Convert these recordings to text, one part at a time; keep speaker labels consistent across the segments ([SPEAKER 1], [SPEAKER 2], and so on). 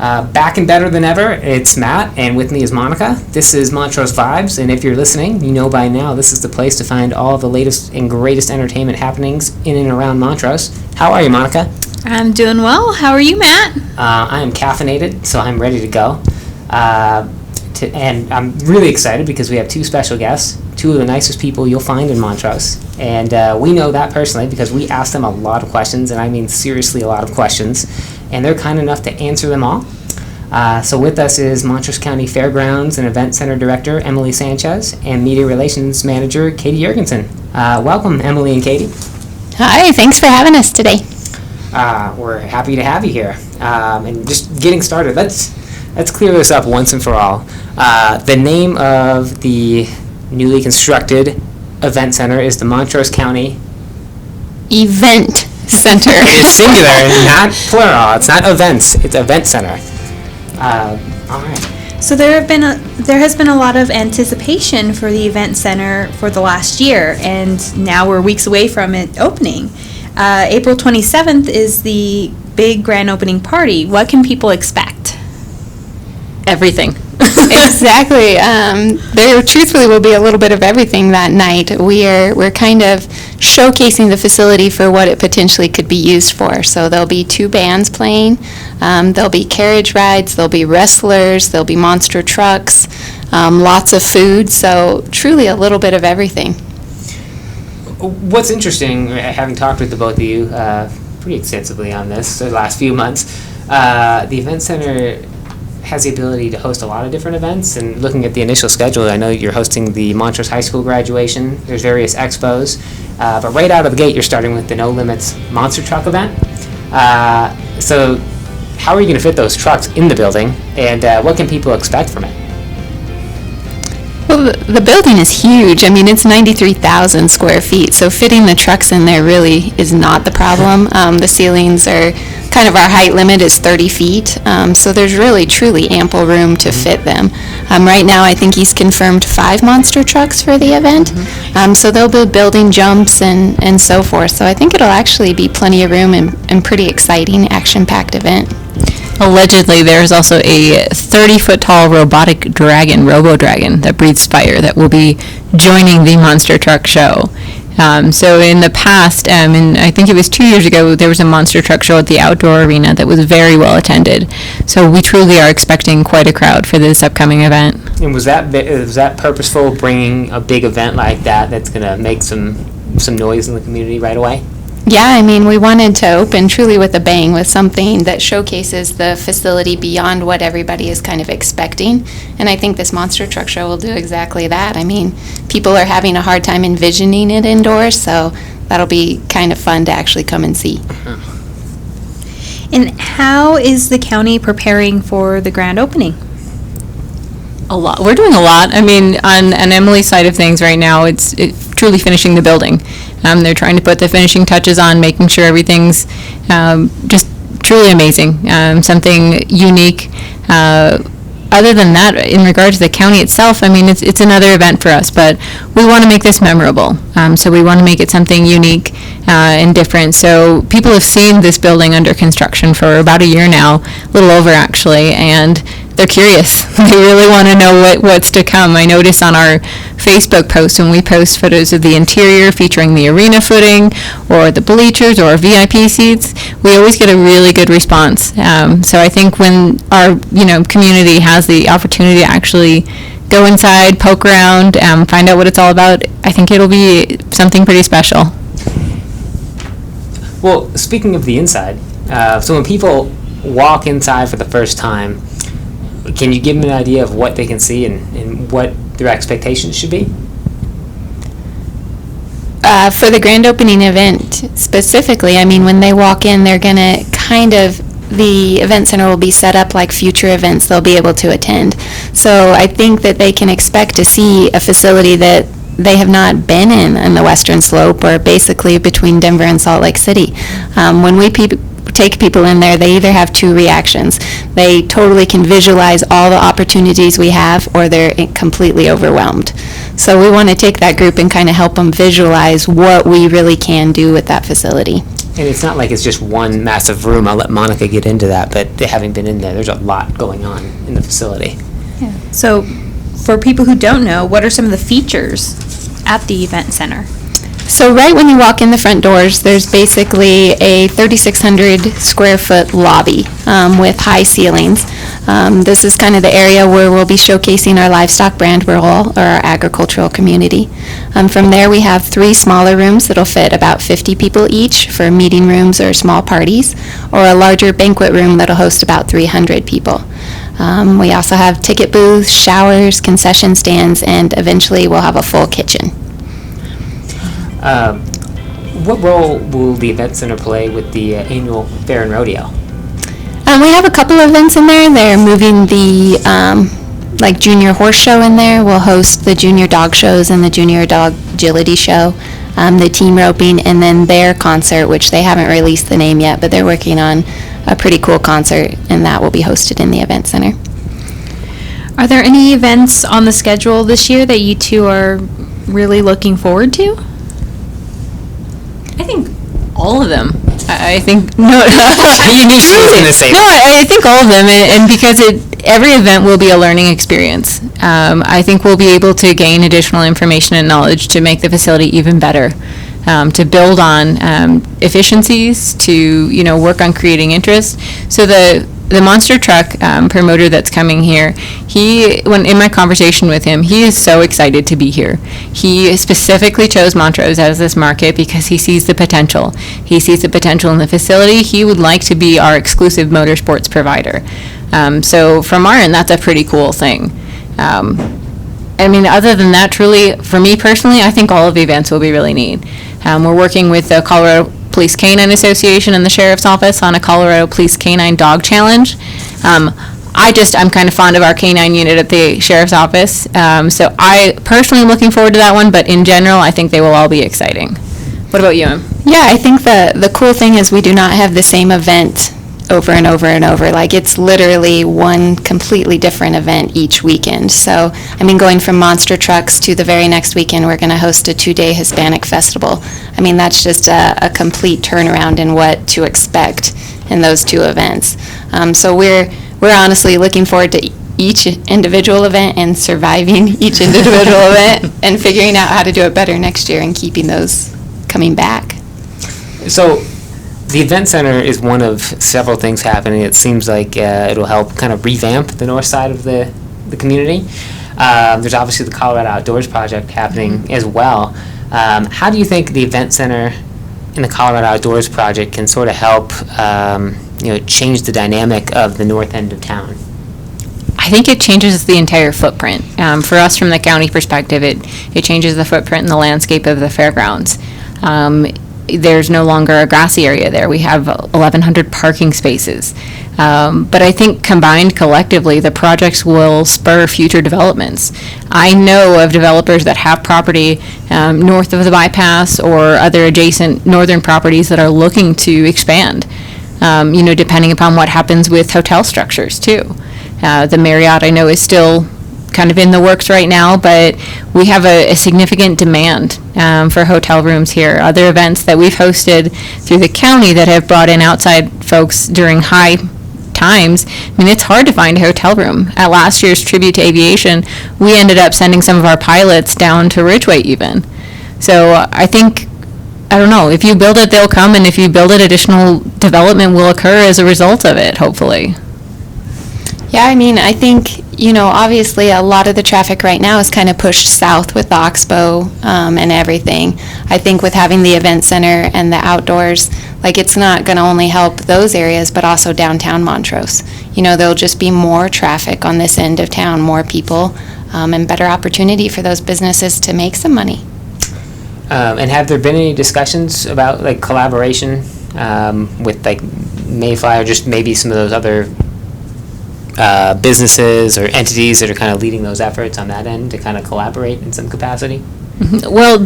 [SPEAKER 1] Back and better than ever, it's Matt, and with me is Monica. This is Montrose Vibes, and if you're listening, you know by now this is the place to find all the latest and greatest entertainment happenings in and around Montrose. How are you, Monica?
[SPEAKER 2] I'm doing well. How are you, Matt?
[SPEAKER 1] I am caffeinated, so I'm ready to go. And I'm really excited because we have two special guests, two of the nicest people you'll find in Montrose. And we know that personally because we asked them a lot of questions, and I mean seriously a lot of questions. And they're kind enough to answer them all. So with us is Montrose County Fairgrounds and Event Center Director Emily Sanchez and Media Relations Manager Katie Jorgensen. Welcome, Emily and Katie.
[SPEAKER 3] Hi, thanks for having us today.
[SPEAKER 1] We're happy to have you here. And just getting started, let's clear this up once and for all. The name of the newly constructed event center is the Montrose County
[SPEAKER 3] Event Center.
[SPEAKER 1] It is singular, not plural. It's not events. It's event center. All right.
[SPEAKER 2] So there has been a lot of anticipation for the event center for the last year, and now we're weeks away from it opening. April 27th is the big grand opening party. What can people expect?
[SPEAKER 3] Everything. Exactly. There truthfully will be a little bit of everything that night. We're kind of showcasing the facility for what it potentially could be used for. So there'll be two bands playing. There'll be carriage rides. There'll be wrestlers. There'll be monster trucks. Lots of food. So truly a little bit of everything.
[SPEAKER 1] What's interesting, having talked with the both of you pretty extensively on this the last few months, the event center has the ability to host a lot of different events, and looking at the initial schedule, I know you're hosting the Montrose High School graduation, there's various expos, but right out of the gate you're starting with the No Limits Monster Truck event. So how are you going to fit those trucks in the building, and what can people expect from it?
[SPEAKER 3] Well, the building is huge. I mean, it's 93,000 square feet, so fitting the trucks in there really is not the problem. The ceilings are kind of, our height limit is 30 feet, so there's really truly ample room to fit them. Right now, I think he's confirmed 5 monster trucks for the event, so they'll be building jumps and so forth. So I think it'll actually be plenty of room and pretty exciting, action-packed event.
[SPEAKER 4] Allegedly, there's also a 30-foot-tall robotic dragon, Robo-Dragon, that breathes fire that will be joining the monster truck show. So in the past, and I think it was 2 years ago, there was a monster truck show at the outdoor arena that was very well attended. So we truly are expecting quite a crowd for this upcoming event.
[SPEAKER 1] And was that purposeful, bringing a big event like that that's going to make some noise in the community right away?
[SPEAKER 3] Yeah, I mean, we wanted to open truly with a bang, with something that showcases the facility beyond what everybody is kind of expecting. And I think this monster truck show will do exactly that. I mean, people are having a hard time envisioning it indoors, so that'll be kind of fun to actually come and see.
[SPEAKER 2] And how is the county preparing for the grand opening?
[SPEAKER 4] A lot. We're doing a lot. I mean, on Emily's side of things right now, it's truly finishing the building. They're trying to put the finishing touches on, making sure everything's just truly amazing, something unique. Other than that, in regards to the county itself, I mean, it's another event for us, but we want to make this memorable. So we want to make it something unique and different. So people have seen this building under construction for about a year now, a little over actually, and they're curious. They really want to know what's to come. I notice on our Facebook post, when we post photos of the interior featuring the arena footing or the bleachers or VIP seats, we always get a really good response. So I think when our community has the opportunity to actually go inside, poke around, find out what it's all about, I think it'll be something pretty special.
[SPEAKER 1] Well, speaking of the inside, so when people walk inside for the first time, can you give them an idea of what they can see and what their expectations should be?
[SPEAKER 3] For the grand opening event specifically, I mean, when they walk in, they're going to the event center will be set up like future events they'll be able to attend. So I think that they can expect to see a facility that they have not been in the Western Slope, or basically between Denver and Salt Lake City. When we take people in there, they either have two reactions. They totally can visualize all the opportunities we have, or they're completely overwhelmed. So we want to take that group and kind of help them visualize what we really can do with that facility.
[SPEAKER 1] And it's not like it's just one massive room. I'll let Monica get into that, but having been in there, there's a lot going on in the facility.
[SPEAKER 2] Yeah. So, for people who don't know, what are some of the features at the event center?
[SPEAKER 3] So right when you walk in the front doors, there's basically a 3,600 square foot lobby with high ceilings. This is kind of the area where we'll be showcasing our livestock brand, or our agricultural community. From there, we have 3 smaller rooms that'll fit about 50 people each for meeting rooms or small parties, or a larger banquet room that'll host about 300 people. We also have ticket booths, showers, concession stands, and eventually we'll have a full kitchen.
[SPEAKER 1] What role will the event center play with the annual fair and rodeo?
[SPEAKER 3] We have a couple of events in there. They're moving the junior horse show in there. We'll host the junior dog shows and the junior dog agility show, the team roping, and then their concert, which they haven't released the name yet, but they're working on a pretty cool concert, and that will be hosted in the event center.
[SPEAKER 2] Are there any events on the schedule this year that you two are really looking forward to?
[SPEAKER 4] I think all of them. I think, no.
[SPEAKER 1] You knew she was going to say
[SPEAKER 4] No,
[SPEAKER 1] that.
[SPEAKER 4] I think all of them, and because every event will be a learning experience. I think we'll be able to gain additional information and knowledge to make the facility even better, to build on efficiencies, to work on creating interest. So the monster truck promoter that's coming here, when in my conversation with him, he is so excited to be here. He specifically chose Montrose as this market because he sees the potential. He sees the potential in the facility. He would like to be our exclusive motorsports provider. So from our end, that's a pretty cool thing. Other than that, truly, for me personally, I think all of the events will be really neat. We're working with the Colorado Police Canine Association and the Sheriff's Office on a Colorado Police Canine Dog Challenge. I'm kind of fond of our canine unit at the Sheriff's Office, so I personally am looking forward to that one, but in general, I think they will all be exciting. What about you, Em?
[SPEAKER 3] Yeah, I think the cool thing is we do not have the same event over and over and over. Like, it's literally one completely different event each weekend. So, going from monster trucks to the very next weekend, we're going to host a 2-day Hispanic festival. That's just a complete turnaround in what to expect in those 2 events. So we're honestly looking forward to each individual event and surviving each individual event and figuring out how to do it better next year and keeping those coming back.
[SPEAKER 1] So the event center is one of several things happening. It seems like it'll help kind of revamp the north side of the community. There's obviously the Colorado Outdoors Project happening as well. How do you think the event center and the Colorado Outdoors Project can sort of help change the dynamic of the north end of town?
[SPEAKER 4] I think it changes the entire footprint. For us, from the county perspective, it changes the footprint and the landscape of the fairgrounds. There's no longer a grassy area there. We have 1,100 parking spaces. But I think combined collectively, the projects will spur future developments. I know of developers that have property north of the bypass or other adjacent northern properties that are looking to expand, depending upon what happens with hotel structures too. The Marriott, I know, is still kind of in the works right now, but we have a significant demand for hotel rooms here. Other events that we've hosted through the county that have brought in outside folks during high times, it's hard to find a hotel room. At last year's Tribute to Aviation, we ended up sending some of our pilots down to Ridgeway even. So I think, I don't know, if you build it, they'll come, and if you build it, additional development will occur as a result of it, hopefully.
[SPEAKER 3] Yeah, I think, obviously a lot of the traffic right now is kind of pushed south with the Oxbow and everything. I think with having the event center and the outdoors, it's not going to only help those areas, but also downtown Montrose. There'll just be more traffic on this end of town, more people, and better opportunity for those businesses to make some money.
[SPEAKER 1] And have there been any discussions about collaboration with Mayfly, or just maybe some of those other businesses or entities that are kind of leading those efforts on that end to kind of collaborate in some capacity?
[SPEAKER 4] Well,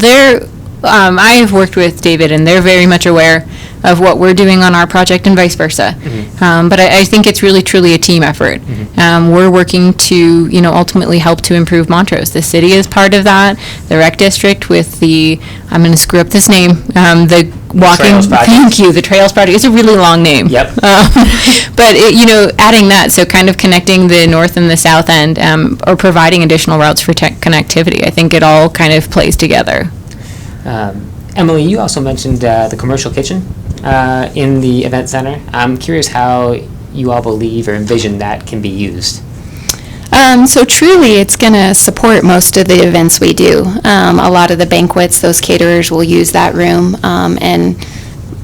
[SPEAKER 4] I have worked with David, and they're very much aware of what we're doing on our project and vice versa. Mm-hmm. But I think it's really, truly a team effort. Mm-hmm. We're working to, ultimately help to improve Montrose. The city is part of that. The rec district with I'm going to screw up this name, the walking.
[SPEAKER 1] Trails Project.
[SPEAKER 4] Thank you. The Trails Project. It's a really long name.
[SPEAKER 1] Yep.
[SPEAKER 4] But adding that, so kind of connecting the north and the south end, or providing additional routes for connectivity. I think it all kind of plays together.
[SPEAKER 1] Emily, you also mentioned the commercial kitchen in the event center. I'm curious how you all believe or envision that can be used.
[SPEAKER 3] So truly, it's going to support most of the events we do. A lot of the banquets, those caterers will use that room. And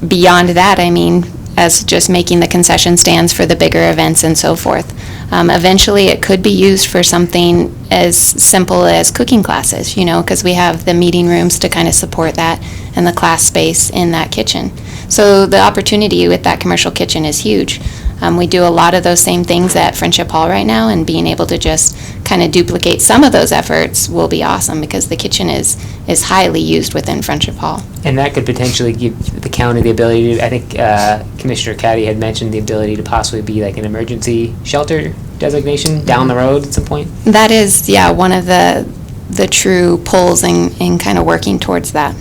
[SPEAKER 3] beyond that, I mean, as just making the concession stands for the bigger events and so forth. Eventually, it could be used for something as simple as cooking classes, because we have the meeting rooms to kind of support that and the class space in that kitchen. So the opportunity with that commercial kitchen is huge. We do a lot of those same things at Friendship Hall right now, and being able to just kind of duplicate some of those efforts will be awesome, because the kitchen is highly used within Friendship Hall.
[SPEAKER 1] And that could potentially give the county the ability to, I think Commissioner Caddy had mentioned the ability to possibly be like an emergency shelter designation down the road at some point.
[SPEAKER 3] That is, one of the true pulls in kind of working towards that.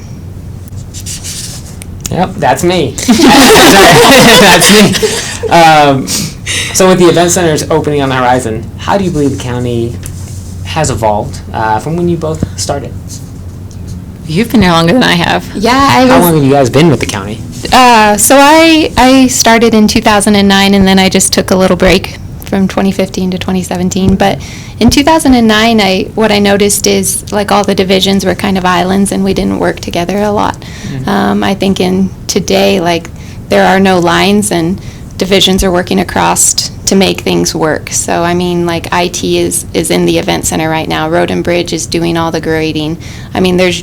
[SPEAKER 1] Yep, that's me. That's me. So with the event centers opening on the horizon, how do you believe the county has evolved from when you both started?
[SPEAKER 4] You've been here longer than I have.
[SPEAKER 3] Yeah,
[SPEAKER 1] How long have you guys been with the county?
[SPEAKER 3] So I started in 2009, and then I just took a little break from 2015 to 2017. But in 2009, what I noticed is like all the divisions were kind of islands, and we didn't work together a lot. Mm-hmm. I think in today, like, there are no lines, and divisions are working across to make things work. So I mean, like, IT is in the event center right now. Road and Bridge is doing all the grading. I mean, there's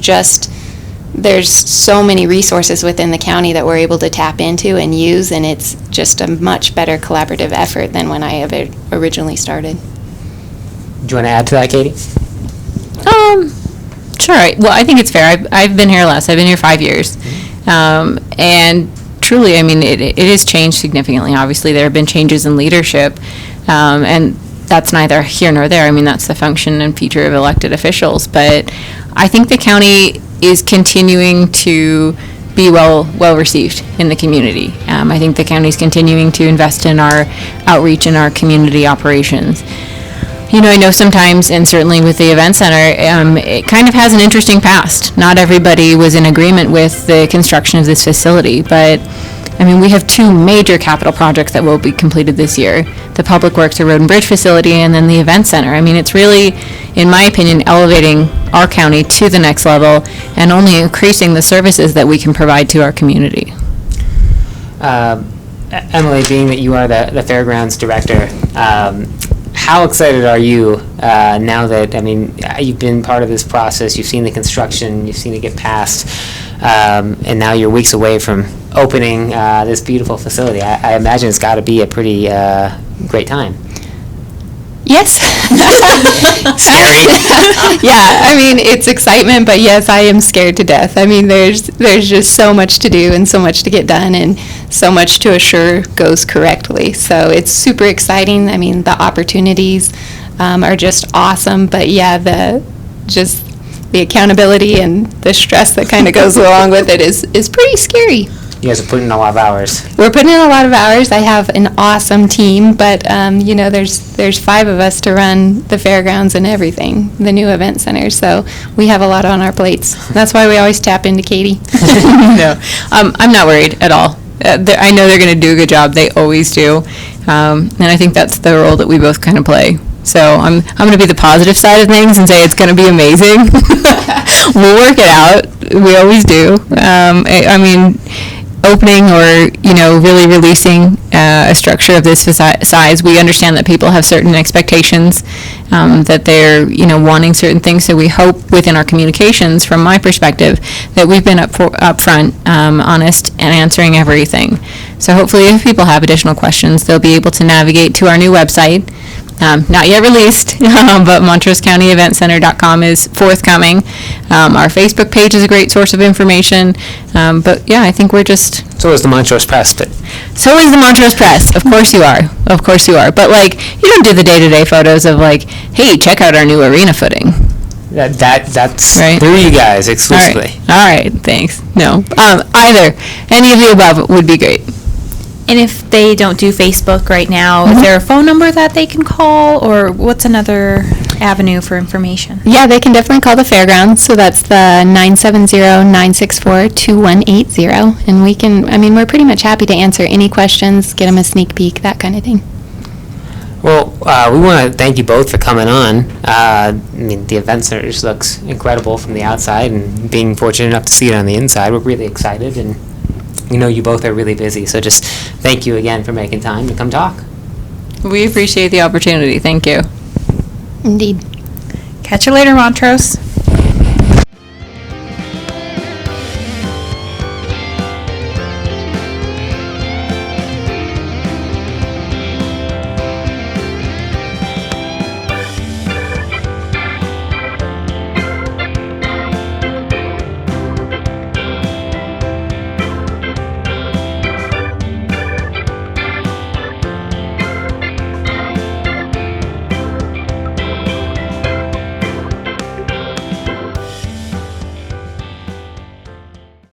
[SPEAKER 3] so many resources within the county that we're able to tap into and use, and it's just a much better collaborative effort than when I originally started.
[SPEAKER 1] Do you want to add to that, Katie?
[SPEAKER 4] Sure. Well, I think it's fair. I've been here less. I've been here 5 years. And truly, I mean, it has changed significantly. Obviously, there have been changes in leadership, and that's neither here nor there. I mean, that's the function and feature of elected officials. But I think the county is continuing to be well received in the community. I think the county is continuing to invest in our outreach and our community operations. I know sometimes, and certainly with the event center, it kind of has an interesting past. Not everybody was in agreement with the construction of this facility, but I mean, we have two major capital projects that will be completed this year: the Public Works or Road and Bridge facility, and then the event center. I mean, it's really, in my opinion, elevating our county to the next level and only increasing the services that we can provide to our community.
[SPEAKER 1] Emily, being that you are the fairgrounds director, how excited are you now that, I mean, you've been part of this process, you've seen the construction, you've seen it get passed, and now you're weeks away from opening this beautiful facility. I imagine it's got to be a pretty great time.
[SPEAKER 3] Yes.
[SPEAKER 1] Scary.
[SPEAKER 3] Yeah, I mean, it's excitement, but yes, I am scared to death. I mean, there's just so much to do and so much to get done and so much to assure goes correctly. So it's super exciting. I mean, the opportunities are just awesome, but yeah, the accountability and the stress that kind of goes along with it is pretty scary.
[SPEAKER 1] You guys are putting in a lot of hours.
[SPEAKER 3] We're putting in a lot of hours. I have an awesome team, but there's 5 of us to run the fairgrounds and everything, the new event center. So we have a lot on our plates. That's why we always tap into Katie.
[SPEAKER 4] No, I'm not worried at all. I know they're going to do a good job. They always do, and I think that's the role that we both kind of play. So I'm going to be the positive side of things and say it's going to be amazing. We'll work it out. We always do. I mean, opening or, really releasing a structure of this size, we understand that people have certain expectations, that they're, wanting certain things. So we hope within our communications, from my perspective, that we've been upfront, honest, and answering everything. So hopefully if people have additional questions, they'll be able to navigate to our new website. Not yet released, but MontroseCountyEventCenter.com is forthcoming. Our Facebook page is a great source of information. But yeah, I think we're just...
[SPEAKER 1] So is the Montrose Press.
[SPEAKER 4] So is the Montrose Press. Of course you are. Of course you are. But you don't do the day-to-day photos of hey, check out our new arena footing.
[SPEAKER 1] That's
[SPEAKER 4] Right.
[SPEAKER 1] through you guys exclusively.
[SPEAKER 4] All right, thanks. No, either, any of the above would be great.
[SPEAKER 2] And if they don't do Facebook right now,
[SPEAKER 3] Mm-hmm.
[SPEAKER 2] is there a phone number that they can call, or what's another avenue for information?
[SPEAKER 3] Yeah, they can definitely call the fairgrounds, so that's the 970-964-2180, and we're pretty much happy to answer any questions, get them a sneak peek, that kind of thing.
[SPEAKER 1] Well, we want to thank you both for coming on. The event center just looks incredible from the outside, and being fortunate enough to see it on the inside, we're really excited, and you both are really busy, so just thank you again for making time to come talk.
[SPEAKER 4] We appreciate the opportunity, thank you.
[SPEAKER 3] Indeed.
[SPEAKER 2] Catch you later, Montrose.